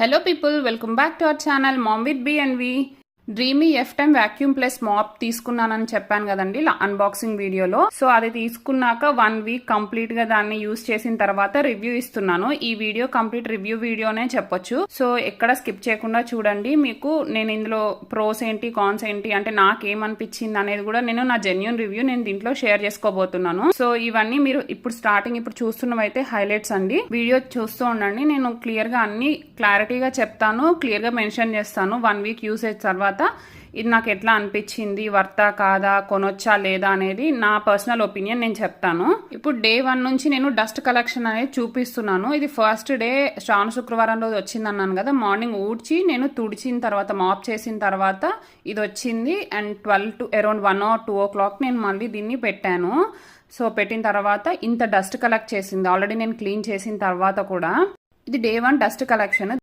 Hello people, welcome back to our channel Mom with B and V. Dreame ఎఫ్10 vacuum plus mop తీసుకున్నానని చెప్పాను కదండి unboxing వీడియోలో. So అది తీసుకున్నాక 1 వీక్ కంప్లీట్ గా దాన్ని యూజ్ చేసిన తర్వాత రివ్యూ ఇస్తున్నాను. ఈ వీడియో కంప్లీట్ రివ్యూ వీడియోనే చెప్పొచ్చు. సో ఎక్కడ స్కిప్ చేయకుండా చూడండి. మీకు నేను ఇందులో ప్రోస్ ఏంటి కాన్స్ ఏంటి అంటే నాకేమనిపించింది అనేది కూడా నేను నా జెన్యూన్ రివ్యూ నేను దీంట్లో షేర్ చేసుకోబోతున్నాను. సో ఇవన్నీ మీరు ఇప్పుడు చూస్తున్నవైతే హైలైట్స్ అండి. వీడియో చూస్తూ ఉండండి. నేను క్లియర్ గా అన్ని క్లారిటీగా చెప్తాను, క్లియర్ గా మెన్షన్ చేస్తాను 1 వీక్ యూసేజ్ తర్వాత ఇది నాకు ఎట్లా అనిపించింది, వర్తా కాదా, కొనొచ్చా లేదా అనేది నా పర్సనల్ ఒపీనియన్ నేను చెప్తాను. ఇప్పుడు డే 1 నుంచి నేను డస్ట్ కలెక్షన్ అనేది చూపిస్తున్నాను. ఇది ఫస్ట్ డే శ్రావణ శుక్రవారం రోజు వచ్చింది అన్నాను కదా. మార్నింగ్ ఊడ్చి నేను తుడిచిన తర్వాత మాప్ చేసిన తర్వాత ఇది వచ్చింది. And 12 to around 1 or 2 o'clock నేను మళ్ళీ దీన్ని పెట్టాను. సో పెట్టిన తర్వాత ఇంత డస్ట్ కలెక్ట్ చేసింది. ఆల్రెడీ నేను క్లీన్ చేసిన తర్వాత కూడా ఇది డే 1 డస్ట్ కలెక్షన్.